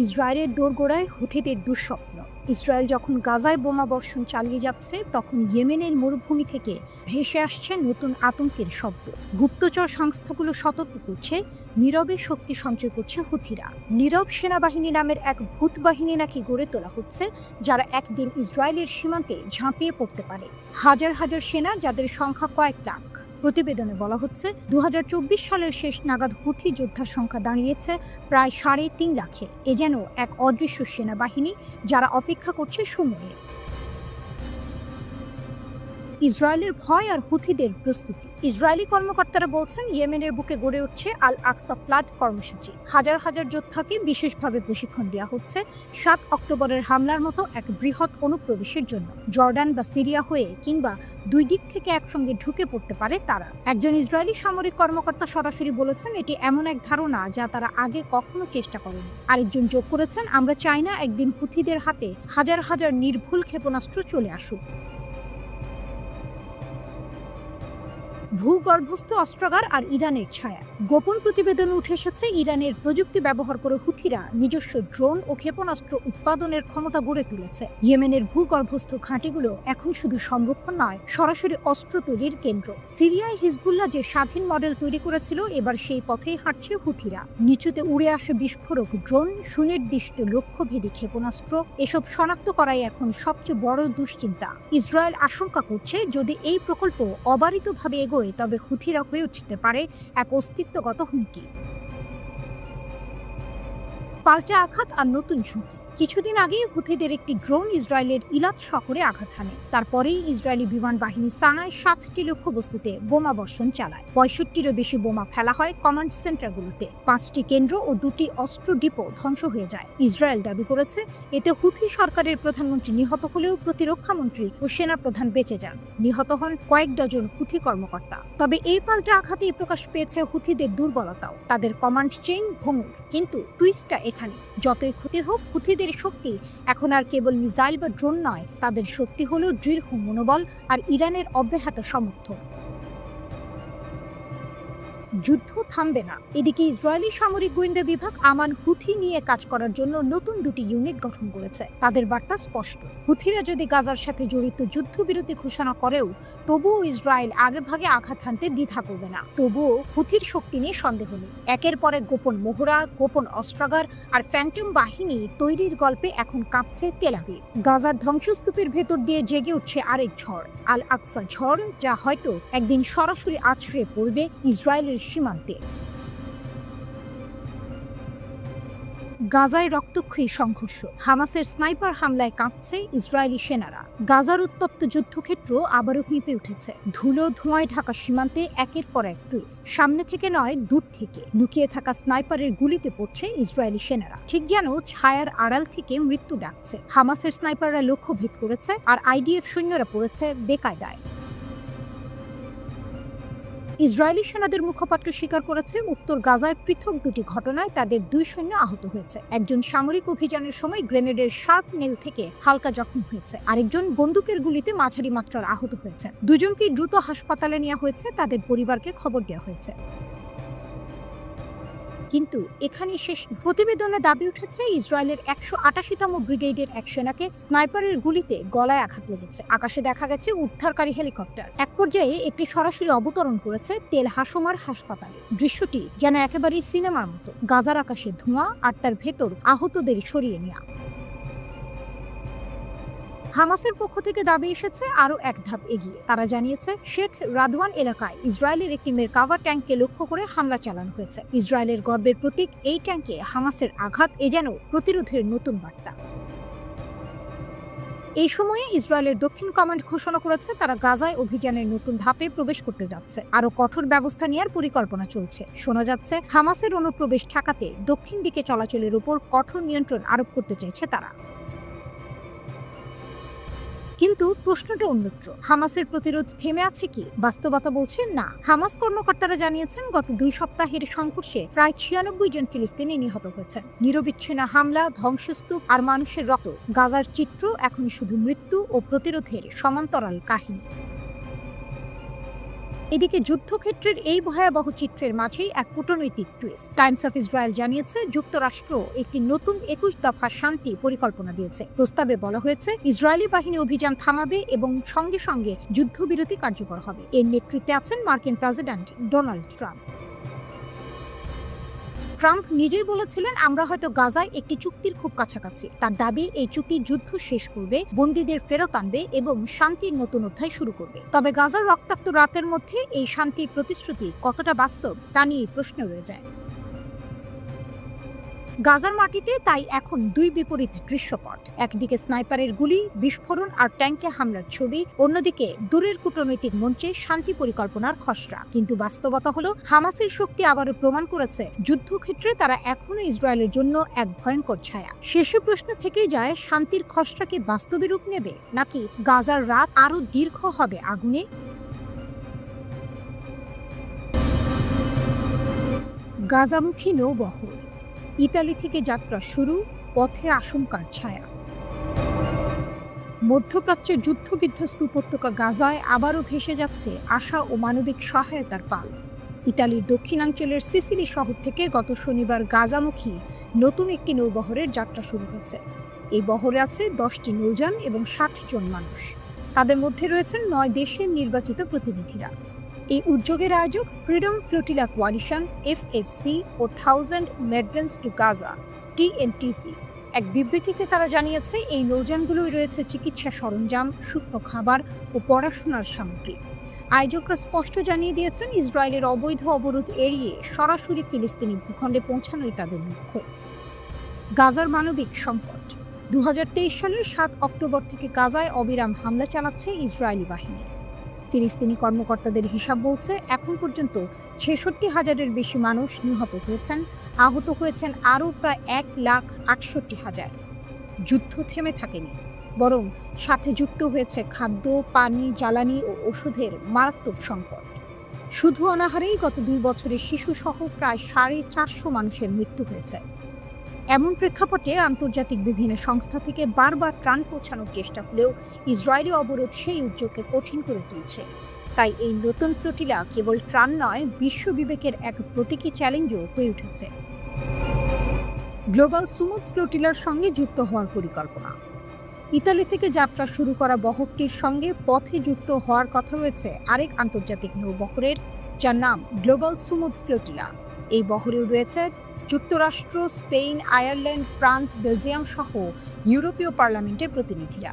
ইসরায়েলের দোরগোড়ায় হুথিদের দুঃস্বপ্ন। ইসরায়েল যখন গাজায় বোমা বর্ষণ চালিয়ে যাচ্ছে, তখন ইয়েমেনের মরুভূমি থেকে ভেসে আসছে নতুন আতঙ্কের শব্দ। গুপ্তচর সংস্থাগুলো সতর্ক করছে, নীরবে শক্তি সঞ্চয় করছে হুথিরা। নীরব সেনাবাহিনী নামের এক ভূত বাহিনী নাকি গড়ে তোলা হচ্ছে, যারা একদিন ইসরায়েলের সীমান্তে ঝাঁপিয়ে পড়তে পারে। হাজার হাজার সেনা, যাদের সংখ্যা কয়েক লাখ। প্রতিবেদনে বলা হচ্ছে 2024 সালের শেষ নাগাদ হুথি যোদ্ধার সংখ্যা দাঁড়িয়েছে প্রায় 3.5 লাখে। এ যেন এক অদৃশ্য সেনাবাহিনী, যারা অপেক্ষা করছে সময়ের। ইসরায়েলের ভয় আর হুথিদের প্রস্তুতি। ইসরায়েলি কর্মকর্তারা বলছেন, ইয়েমেনের বুকে গড়ে উঠছে আল আকসা ফ্লাড কর্মসূচি। হাজার হাজার যোদ্ধাকে বিশেষভাবে প্রশিক্ষণ দেওয়া হচ্ছে 7 অক্টোবরের হামলার মতো এক বৃহৎ অনুপ্রবেশের জন্য। জর্ডান বা সিরিয়া হয়ে কিংবা দুই দিক থেকে একসঙ্গে ঢুকে পড়তে পারে তারা। একজন ইসরায়েলি সামরিক কর্মকর্তা সরাসরি বলেছেন, এটি এমন এক ধারণা যা তারা আগে কখনো চেষ্টা করেনি। আরেকজন যোগ করেছেন, আমরা চাই না একদিন হুথিদের হাতে হাজার হাজার নির্ভুল ক্ষেপণাস্ত্র চলে আসুক। ভূগর্ভস্থ অস্ত্রাগার আর ইরানের ছায়া। গোপন প্রতিবেদন উঠে এসেছে, ইরানের প্রযুক্তি ব্যবহার করে হুথিরা নিজস্ব ড্রোন ও ক্ষেপণাস্ত্র উৎপাদনের ক্ষমতা গড়ে তুলেছে। ইয়েমেনের ভূগর্ভস্থ ঘাঁটিগুলো এখন শুধু সংরক্ষণ নয়, সরাসরি অস্ত্র তৈরির কেন্দ্র। সিরিয়ায় হিজবুল্লাহ যে স্বাধীন মডেল তৈরি করেছিল, এবার সেই পথেই হাঁটছে হুথিরা। নিচুতে উড়ে আসে বিস্ফোরক ড্রোন, সুনির্দিষ্ট লক্ষ্যভেদী ক্ষেপণাস্ত্র। এসব শনাক্ত করাই এখন সবচেয়ে বড় দুশ্চিন্তা। ইসরায়েল আশঙ্কা করছে, যদি এই প্রকল্প অবারিতভাবে এগোয়, তবে হুথিরা হয়ে উঠতে পারে এক অস্তিত্বগত হুমকি। পাল্টা আঘাত আর নতুন ঝুঁকি। কিছুদিন আগেই হুথিদের একটি ড্রোন ইসরায়েলের ইলাত শহরে আঘাত হানে। তারপরেই ইসরায়েলি বিমান বাহিনী সানায় 7টি লক্ষ্যবস্তুতে বোমা বর্ষণ চালায়। 65টিরও বেশি বোমা ফেলা হয় কমান্ড সেন্টারগুলোতে। 5টি কেন্দ্র ও 2টি অস্ত্র ডিপো ধ্বংস হয়ে যায়। ইসরায়েল দাবি করেছে, এতে হুথি সরকারের প্রধানমন্ত্রী নিহত হলেও প্রতিরক্ষামন্ত্রী ও সেনাপ্রধান বেঁচে যান। নিহত হন কয়েক ডজন হুথি কর্মকর্তা। তবে এই পাল্টা আঘাতেই প্রকাশ পেয়েছে হুথিদের দুর্বলতাও। তাদের কমান্ড চেইন ভঙ্গুর। কিন্তু টুইস্টটা এখানে, যতই ক্ষতি হোক, হুথিদের শক্তি এখন আর কেবল মিসাইল বা ড্রোন নয়, তাদের শক্তি হলো দৃঢ় মনোবল আর ইরানের অব্যাহত সমর্থন। যুদ্ধ থামবে না। এদিকে ইসরায়েলি সামরিক গোয়েন্দা বিভাগ আমান হুথি নিয়ে কাজ করার জন্য নতুন 2টি ইউনিট গঠন করেছে। তাদের বার্তা স্পষ্ট, হুথিরা যদি গাজার সাথে জড়িত যুদ্ধবিরতি ঘোষণা করেও, তবুও ইসরায়েল আগেভাগে আঘাত হানতে দ্বিধা করবে না। তবুও হুথির শক্তি নিয়ে সন্দেহ নেই। একের পর এক গোপন মহড়া, গোপন অস্ত্রাগার আর ফ্যান্টম বাহিনী তৈরির গল্পে এখন কাঁপছে তেল আভিভ। গাজার ধ্বংসস্তূপের ভেতর দিয়ে জেগে উঠছে আরেক ঝড়, আল আকসা ঝড়, যা হয়তো একদিন সরাসরি আছড়ে পড়বে ইসরায়েলের সীমান্তে। গাজায় রক্তক্ষয়ী সংঘর্ষ। হামাসের স্নাইপার হামলায় কাঁপছে ইসরায়েলি সেনারা। গাজার উত্তপ্ত যুদ্ধক্ষেত্র আবারও কেঁপে উঠেছে। ধুলো ধোঁয়ায় ঢাকা সীমান্তে একের পর এক টুইস্ট। সামনে থেকে নয়, দূর থেকে লুকিয়ে থাকা স্নাইপারের গুলিতে পড়ছে ইসরায়েলি সেনারা। ঠিক যেন ছায়ার আড়াল থেকে মৃত্যু ডাকছে। হামাসের স্নাইপাররা লক্ষ্য ভেদ করেছে, আর আইডিএফ সৈন্যরা পড়েছে বেকায়দায়। ইসরায়েলি সেনাদের মুখপাত্র স্বীকার করেছে, উত্তর গাজায় পৃথক 2টি ঘটনায় তাদের 2 সৈন্য আহত হয়েছে। একজন সামরিক অভিযানের সময় গ্রেনেডের শার্প নেল থেকে হালকা জখম হয়েছে। আরেকজন বন্দুকের গুলিতে মাঝারি মাত্রার আহত হয়েছে। দুজনকেই দ্রুত হাসপাতালে নেওয়া হয়েছে, তাদের পরিবারকে খবর দেওয়া হয়েছে। কিন্তু এখানেই শেষ। প্রতিবেদনে দাবি উঠেছে, ইসরায়েলের 188তম ব্রিগেডের এক সেনাকে স্নাইপারের গুলিতে গলায় আঘাত লেগেছে। আকাশে দেখা গেছে উদ্ধারকারী হেলিকপ্টার। এক পর্যায়ে একটি সরাসরি অবতরণ করেছে তেল হাসোমার হাসপাতালে। দৃশ্যটি যেন একেবারেই সিনেমার মতো। গাজার আকাশে ধোঁয়া, আর তার ভেতর আহতদের সরিয়ে নেওয়া। হামাসের পক্ষ থেকে দাবি এসেছে আরও এক ধাপ এগিয়ে। তারা জানিয়েছে, শেখ রাদওয়ান এলাকায় ইসরায়েলের একটি মেরকাভা ট্যাঙ্ককে লক্ষ্য করে হামলা চালানো হয়েছে। ইসরায়েলের গর্বের প্রতীক এই ট্যাঙ্কে হামাসের আঘাত এ যেন প্রতিরোধের নতুন বার্তা। এই সময়ে ইসরায়েলের দক্ষিণ কমান্ড ঘোষণা করেছে, তারা গাজায় অভিযানের নতুন ধাপে প্রবেশ করতে যাচ্ছে। আরও কঠোর ব্যবস্থা নেওয়ার পরিকল্পনা চলছে। শোনা যাচ্ছে, হামাসের অনুপ্রবেশ ঠেকাতে দক্ষিণ দিকে চলাচলের উপর কঠোর নিয়ন্ত্রণ আরোপ করতে চাইছে তারা। কিন্তু প্রশ্নটা অন্যত্র। হামাসের প্রতিরোধ থেমে আছে কি? বাস্তবতা বলছে না। হামাস কর্মকর্তারা জানিয়েছেন, গত 2 সপ্তাহের সংঘর্ষে প্রায় 96 জন ফিলিস্তিনি নিহত হয়েছেন। নিরবিচ্ছিন্ন হামলা, ধ্বংসস্তূপ আর মানুষের রক্ত। গাজার চিত্র এখন শুধু মৃত্যু ও প্রতিরোধের সমান্তরাল কাহিনী। এদিকে যুদ্ধক্ষেত্রের এই ভয়াবহ চিত্রের মাঝেই এক কূটনৈতিক টুইস্ট। টাইমস অফ ইসরায়েল জানিয়েছে যুক্তরাষ্ট্র একটি নতুন 21 দফা শান্তি পরিকল্পনা দিয়েছে। প্রস্তাবে বলা হয়েছে ইসরায়েলি বাহিনী অভিযান থামাবে এবং সঙ্গে সঙ্গে যুদ্ধবিরতি কার্যকর হবে। এর নেতৃত্বে আছেন মার্কিন প্রেসিডেন্ট ডোনাল্ড ট্রাম্প। ট্রাম্প নিজেই বলেছিলেন, আমরা হয়তো গাজায় একটি চুক্তির খুব কাছাকাছি। তার দাবি, এই চুক্তি যুদ্ধ শেষ করবে, বন্দীদের ফেরত আনবে এবং শান্তির নতুন অধ্যায় শুরু করবে। তবে গাজার রক্তাক্ত রাতের মধ্যে এই শান্তির প্রতিশ্রুতি কতটা বাস্তব তা নিয়ে প্রশ্ন রয়ে যায়। গাজার মাটিতে তাই এখন দুই বিপরীত দৃশ্যপট। একদিকে স্নাইপারের গুলি, বিস্ফোরণ আর ট্যাঙ্কে হামলার ছবি, অন্যদিকে দূরের কূটনৈতিক মঞ্চে শান্তি পরিকল্পনার খসড়া। কিন্তু বাস্তবতা হলো, হামাসের শক্তি আবারও প্রমাণ করেছে যুদ্ধক্ষেত্রে তারা এখনো ইসরায়েলের জন্য এক ভয়ঙ্কর ছায়া। শেষে প্রশ্ন থেকেই যায়, শান্তির খসড়া কি বাস্তবে রূপ নেবে, নাকি গাজার রাত আরও দীর্ঘ হবে আগুনে? গাজামুখী নৌবহর, ইতালি থেকে যাত্রা শুরু, পথে আশঙ্কার ছায়া। মধ্যপ্রাচ্যের যুদ্ধবিধ্বস্ত উপত্যকা গাজায় আবারও ভেসে যাচ্ছে আশা ও মানবিক সহায়তার পাল। ইতালির দক্ষিণাঞ্চলের সিসিলি শহর থেকে গত শনিবার গাজামুখী নতুন একটি নৌবহরের যাত্রা শুরু হয়েছে। এই বহরে আছে 10টি নৌযান এবং 60 জন মানুষ। তাদের মধ্যে রয়েছেন 9 দেশের নির্বাচিত প্রতিনিধিরা। এই উদ্যোগের আয়োজক ফ্রিডম ফ্লোটিলা কোয়ালিশন, FFC ও 1000 মেডেন্স টু গাজা, TMTC। এক বিবৃতিতে তারা জানিয়েছে, এই নৌযানগুলোই রয়েছে চিকিৎসা সরঞ্জাম, শুকনো খাবার ও পড়াশোনার সামগ্রী। আয়োজকরা স্পষ্ট জানিয়ে দিয়েছেন, ইসরায়েলের অবৈধ অবরোধ এড়িয়ে সরাসরি ফিলিস্তিনি ভূখণ্ডে পৌঁছানোই তাদের লক্ষ্য। গাজার মানবিক সংকট। 2023 সালের 7 অক্টোবর থেকে গাজায় অবিরাম হামলা চালাচ্ছে ইসরায়েলি বাহিনী। ফিলিস্তিনি কর্মকর্তাদের হিসাব বলছে, এখন পর্যন্ত 66,000-এর বেশি মানুষ নিহত হয়েছেন, আহত হয়েছেন আরও প্রায় 1,68,000। যুদ্ধ থেমে থাকেনি, বরং সাথে যুক্ত হয়েছে খাদ্য, পানি, জ্বালানি ও ওষুধের মারাত্মক সংকট। শুধু অনাহারেই গত 2 বছরে শিশুসহ প্রায় 450 মানুষের মৃত্যু হয়েছে। এমন প্রেক্ষাপটে আন্তর্জাতিক বিভিন্ন সংস্থা থেকে বারবার ত্রাণ পৌঁছানোর চেষ্টা হলেও ইসরায়েলি অবরোধ সেই উদ্যোগকে কঠিন করে তুলছে। তাই এই নতুন ফ্লোটিলা কেবল ত্রাণ নয়, বিশ্ব বিবেকের এক প্রতীকী চ্যালেঞ্জও হয়ে উঠেছে। গ্লোবাল সুমুদ ফ্লোটিলার সঙ্গে যুক্ত হওয়ার পরিকল্পনা। ইতালি থেকে যাত্রা শুরু করা বহরটির সঙ্গে পথে যুক্ত হওয়ার কথা রয়েছে আরেক আন্তর্জাতিক নৌবহরের, যার নাম গ্লোবাল সুমুদ ফ্লোটিলা। এই বহরেও রয়েছে যুক্তরাষ্ট্র, স্পেন, আয়ারল্যান্ড, ফ্রান্স, বেলজিয়াম সহ ইউরোপীয় পার্লামেন্টের প্রতিনিধিরা।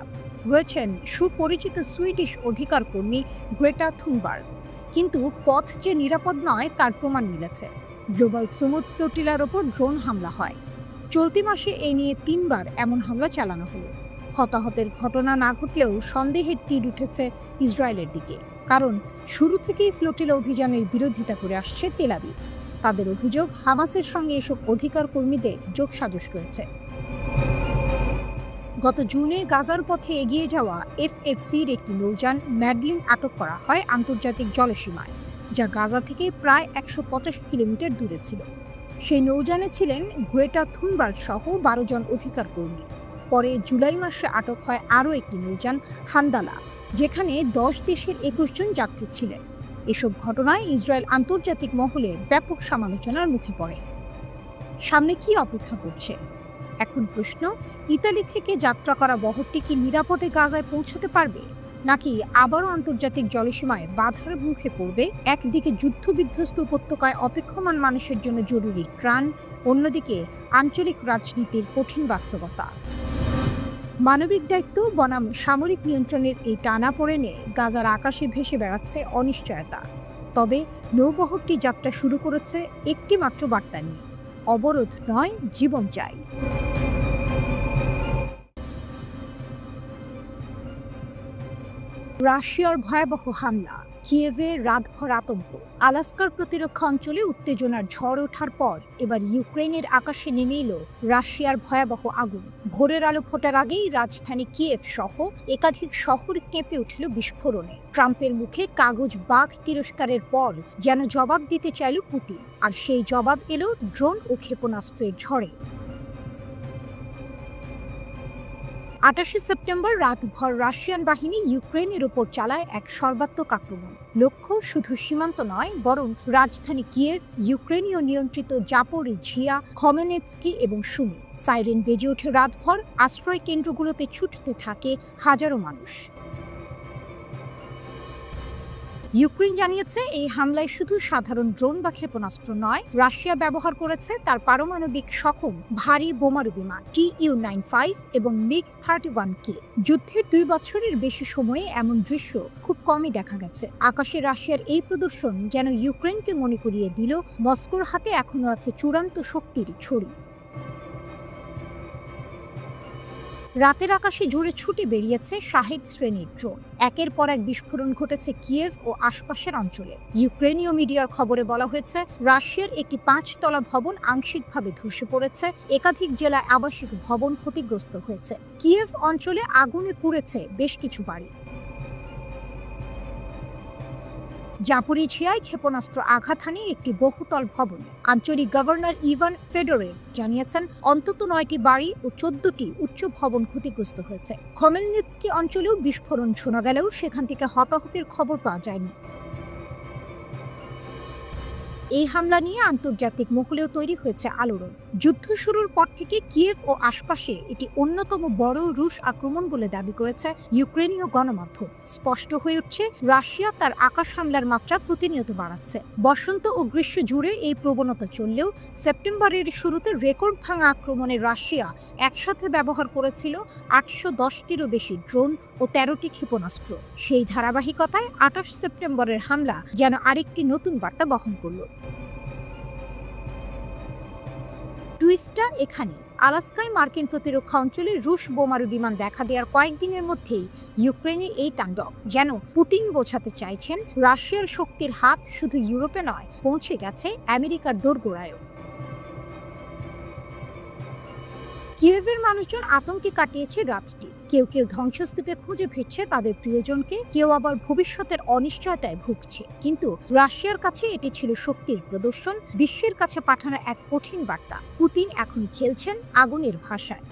রয়েছেন সুপরিচিত সুইডিশ অধিকার কর্মী গ্রেটা থুনবার্গ। কিন্তু পথ যে নিরাপদ নয় তার প্রমাণ মিলেছে। গ্লোবাল সুমুদ ফ্লোটিলার ওপর ড্রোন হামলা হয়। চলতি মাসে এ নিয়ে 3 বার এমন হামলা চালানো হলো। হতাহতের ঘটনা না ঘটলেও সন্দেহের তীর উঠেছে ইসরায়েলের দিকে, কারণ শুরু থেকেই ফ্লোটিলা অভিযানের বিরোধিতা করে আসছে তেল আবিব। তাদের অভিযোগ, হামাসের সঙ্গে এসব অধিকার কর্মীদের যোগসাজশ রয়েছে। গত জুনে গাজার পথে এগিয়ে যাওয়া FFCর একটি নৌযান ম্যাডলিন আটক করা হয় আন্তর্জাতিক জলসীমায়, যা গাজা থেকে প্রায় 150 কিলোমিটার দূরে ছিল। সেই নৌযানে ছিলেন গ্রেটা থুনবার্গ সহ 12 জন অধিকার কর্মী। পরে জুলাই মাসে আটক হয় আরও একটি নৌযান হান্দালা, যেখানে 10 দেশের 21 জন যাত্রী ছিলেন। এসব ঘটনায় ইসরায়েল আন্তর্জাতিক মহলে ব্যাপক সমালোচনার মুখে পড়ে। সামনে কি অপেক্ষা করছে? এখন প্রশ্ন, ইতালি থেকে যাত্রা করা বহরটি কি নিরাপদে গাজায় পৌঁছাতে পারবে, নাকি আবারও আন্তর্জাতিক জলসীমায় বাধার মুখে পড়বে? একদিকে যুদ্ধবিধ্বস্ত উপত্যকায় অপেক্ষমান মানুষের জন্য জরুরি ত্রাণ, অন্যদিকে আঞ্চলিক রাজনীতির কঠিন বাস্তবতা। মানবিক দায়িত্ব বনাম সামরিক নিয়ন্ত্রণের এই টানাপোড়েনে গাজার আকাশে ভেসে বেড়াচ্ছে অনিশ্চয়তা। তবে নৌবহরটি যাত্রা শুরু করেছে একটি মাত্র বার্তা নিয়ে, অবরোধ নয়, জীবন চাই। রাশিয়ার ভয়াবহ হামলা, কিয়েভে রাতভর আতঙ্ক। আলাস্কার প্রতিরক্ষা অঞ্চলে উত্তেজনার ঝড় ওঠার পর এবার ইউক্রেনের আকাশে নেমে এলো রাশিয়ার ভয়াবহ আগুন। ভোরের আলো ফোটার আগেই রাজধানী কিয়েভ সহ একাধিক শহর কেঁপে উঠল বিস্ফোরণে। ট্রাম্পের মুখে কাগজ বাঘ তিরস্কারের পর যেন জবাব দিতে চাইল পুতিন, আর সেই জবাব এলো ড্রোন ও ক্ষেপণাস্ত্রের ঝড়ে। 28 সেপ্টেম্বর রাতভর রাশিয়ান বাহিনী ইউক্রেনের উপর চালায় এক সর্বাত্মক আক্রমণ। লক্ষ্য শুধু সীমান্ত নয়, বরং রাজধানী কিয়েভ, ইউক্রেনীয় নিয়ন্ত্রিত জাপোরিঝিয়া, খমেনেৎস্কি এবং সুমি। সাইরেন বেজে ওঠে রাতভর, আশ্রয় কেন্দ্রগুলোতে ছুটতে থাকে হাজারো মানুষ। ইউক্রেন জানিয়েছে এই হামলায় শুধু সাধারণ ড্রোন বা ক্ষেপণাস্ত্র নয়, রাশিয়া ব্যবহার করেছে তার পারমাণবিক সক্ষম ভারী বোমারু বিমান Tu-95 এবং MiG-31K। যুদ্ধের 2 বছরের বেশি সময়ে এমন দৃশ্য খুব কমই দেখা গেছে। আকাশে রাশিয়ার এই প্রদর্শন যেন ইউক্রেনকে মনে করিয়ে দিল মস্কোর হাতে এখনো আছে চূড়ান্ত শক্তির ছড়ি। রাতের আকাশে জোরে ছুটে বেরিয়েছে শাহেদ শ্রেণীর ড্রোন। একের পর এক বিস্ফোরণ ঘটেছে কিয়েভ ও আশপাশের অঞ্চলে। ইউক্রেনীয় মিডিয়ার খবরে বলা হয়েছে, রাশিয়ার একটি 5 তলা ভবন আংশিকভাবে ধসে পড়েছে, একাধিক জেলায় আবাসিক ভবন ক্ষতিগ্রস্ত হয়েছে। কিয়েভ অঞ্চলে আগুনে পুড়েছে বেশ কিছু বাড়ি। জাপোরিঝিয়ায় ক্ষেপণাস্ত্র আঘাত হানে একটি বহুতল ভবনে। আঞ্চলিক গভর্নর ইভান ফেডোরেভ জানিয়েছেন, অন্তত 9টি বাড়ি ও 14টি উচ্চ ভবন ক্ষতিগ্রস্ত হয়েছে। খমেলনিৎস্কি অঞ্চলেও বিস্ফোরণ শোনা গেলেও সেখান থেকে হতাহতের খবর পাওয়া যায়নি। এই হামলা নিয়ে আন্তর্জাতিক মহলেও তৈরি হয়েছে আলোড়ন। যুদ্ধ শুরুর পর থেকে কিয়েভ ও আশপাশে এটি অন্যতম বড় রুশ আক্রমণ বলে দাবি করেছে ইউক্রেনীয় গণমাধ্যম। স্পষ্ট হয়ে উঠছে, রাশিয়া তার আকাশ হামলার মাত্রা প্রতিনিয়ত বাড়াচ্ছে। বসন্ত ও গ্রীষ্ম জুড়ে এই প্রবণতা চললেও সেপ্টেম্বরের শুরুতে রেকর্ড ভাঙা আক্রমণে রাশিয়া একসাথে ব্যবহার করেছিল 810টিরও বেশি ড্রোন ও 13টি ক্ষেপণাস্ত্র। সেই ধারাবাহিকতায় 28 সেপ্টেম্বরের হামলা যেন আরেকটি নতুন বার্তা বহন করল। টুইস্টটা এখানে, আলাস্কায় মার্কিন প্রতিরক্ষা অঞ্চলে রুশ বোমারু বিমান দেখা দেওয়ার কয়েকদিনের মধ্যেই ইউক্রেনের এই তাণ্ডব। যেন পুতিন বোঝাতে চাইছেন, রাশিয়ার শক্তির হাত শুধু ইউরোপে নয়, পৌঁছে গেছে আমেরিকার দোরগোড়ায়ও। কিয়েভের মানুষজন আতঙ্কে কাটিয়েছে রাতটি। কেউ কেউ ধ্বংসস্তূপে খুঁজে ফিরছে তাদের প্রিয়জনকে, কেউ আবার ভবিষ্যতের অনিশ্চয়তায় ভুগছে। কিন্তু রাশিয়ার কাছে এটি ছিল শক্তির প্রদর্শন, বিশ্বের কাছে পাঠানো এক কঠিন বার্তা। পুতিন এখন খেলছেন আগুনের ভাষায়।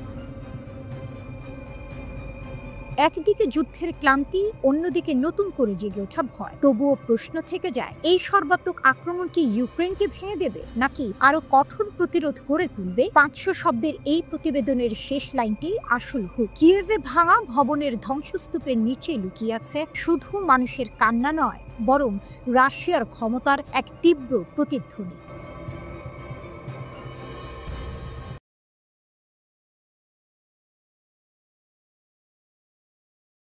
একদিকে যুদ্ধের ক্লান্তি, অন্যদিকে নতুন করে জেগে ওঠা ভয়। তবুও প্রশ্ন থেকে যায়, এই সর্বাত্মক আক্রমণ কি ইউক্রেনকে ভেঙে দেবে, নাকি আরো কঠোর প্রতিরোধ গড়ে তুলবে? 500 শব্দের এই প্রতিবেদনের শেষ লাইনটি আসল হুক। কিয়েভে ভাঙা ভবনের ধ্বংসস্তূপের নিচে লুকিয়ে আছে শুধু মানুষের কান্না নয়, বরং রাশিয়ার ক্ষমতার এক তীব্র প্রতিধ্বনি।